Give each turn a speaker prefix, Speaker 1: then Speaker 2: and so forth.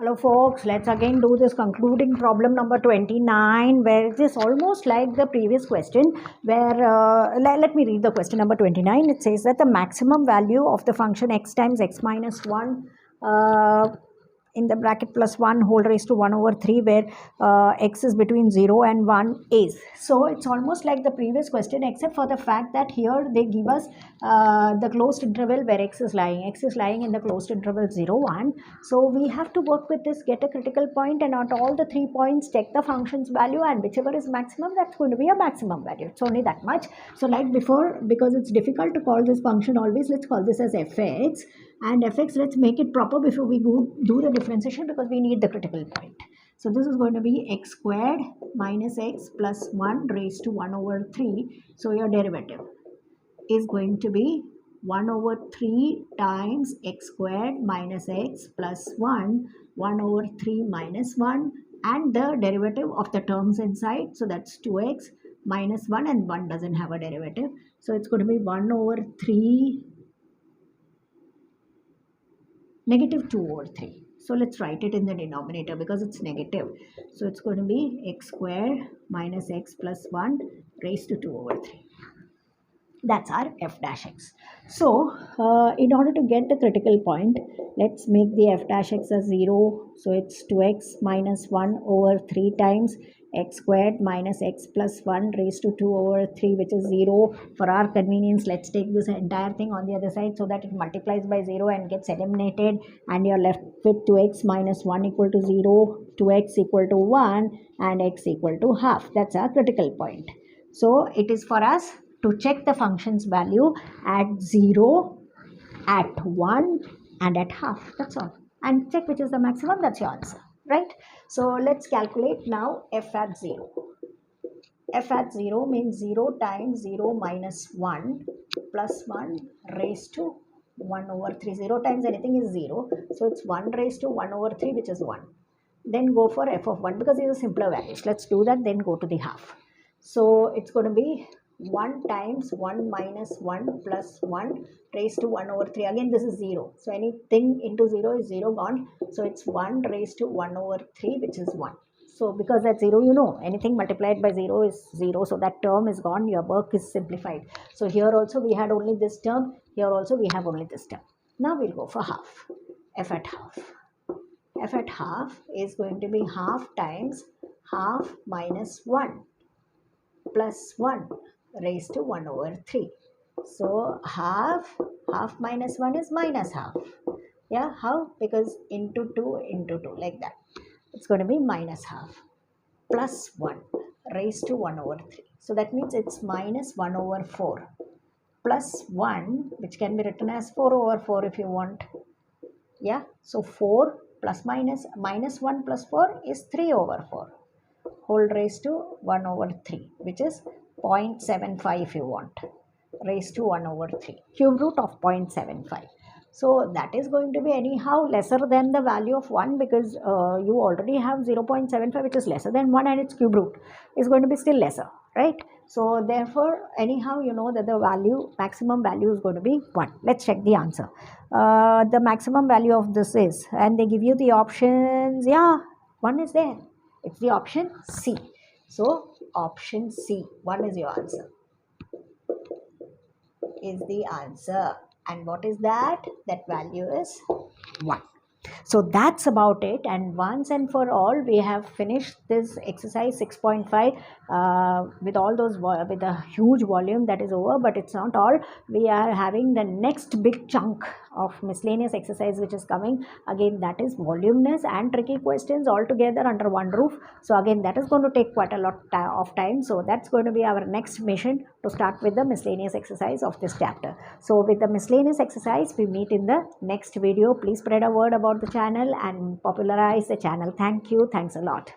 Speaker 1: Hello folks, let's again do this concluding problem number 29, where it is almost like the previous question where, let me read the question number 29. It says that the maximum value of the function x times x minus 1 in the bracket plus 1 whole raised to 1 over 3 where x is between 0 and 1 is. So it's almost like the previous question except for the fact that here they give us the closed interval where x is lying. X is lying in the closed interval 0, 1. So we have to work with this, get a critical point, and at all the 3 points check the function's value, and whichever is maximum, that's going to be a maximum value. It's only that much. So like before, because it's difficult to call this function always, let's call this as fx. And fx, let's make it proper before we go do the differentiation, because we need the critical point. So this is going to be x squared minus x plus 1 raised to 1 over 3. So your derivative is going to be 1 over 3 times x squared minus x plus 1 over 3 minus 1, and the derivative of the terms inside. So that's 2x minus 1, and 1 doesn't have a derivative. So it's going to be 1 over 3 negative 2 over 3. So let's write it in the denominator because it's negative. So it's going to be x squared minus x plus 1 raised to 2 over 3. That's our f dash x. So in order to get the critical point, let's make the f dash x as 0. So it's 2x minus 1 over 3 times x squared minus x plus 1 raised to 2 over 3, which is 0. For our convenience, let's take this entire thing on the other side so that it multiplies by 0 and gets eliminated, and you're left with 2x minus 1 equal to 0, 2x equal to 1, and x equal to half. That's our critical point. So it is for us to check the function's value at 0, at 1, and at half. That's all. And check which is the maximum. That's your answer, right? So let's calculate now f at 0. F at 0 means 0 times 0 minus 1 plus 1 raised to 1 over 3. 0 times anything is 0. So it's 1 raised to 1 over 3, which is 1. Then go for f of 1 because these are simpler values. Let's do that, then go to the half. So it's going to be 1 times 1 minus 1 plus 1 raised to 1 over 3. Again, this is 0. So anything into 0 is 0 gone. So it's 1 raised to 1 over 3, which is 1. So because that's 0, you know, anything multiplied by 0 is 0. So that term is gone. Your work is simplified. So here also we had only this term. Here also we have only this term. Now we'll go for half. F at half. F at half is going to be half times half minus 1 plus 1 raised to 1 over 3. So half minus 1 is minus half. Yeah, how? Because into 2 like that. It's going to be minus half plus 1 raised to 1 over 3. So that means it's minus 1 over 4 plus 1, which can be written as 4 over 4 if you want. Yeah, so 4 plus minus 1 plus 4 is 3 over 4 whole raised to 1 over 3, which is 0.75 if you want, raised to 1 over 3, cube root of 0.75. So that is going to be anyhow lesser than the value of 1 because you already have 0.75, which is lesser than 1, and its cube root is going to be still lesser, right? So therefore, anyhow, you know that the value, maximum value is going to be 1. Let's check the answer. The maximum value of this is, and they give you the options, yeah, 1 is there. It's the option C. So option C, 1 is your answer, is the answer. And what is that? That value is 1. So that's about it, and once and for all we have finished this exercise 6.5 with all those with a huge volume. That is over, but it's not all. We are having the next big chunk of miscellaneous exercise which is coming. Again, that is voluminous and tricky questions all together under one roof. So again, that is going to take quite a lot of time. So that's going to be our next mission, to start with the miscellaneous exercise of this chapter. So with the miscellaneous exercise, we meet in the next video. Please spread a word about the channel and popularize the channel. Thank you. Thanks a lot.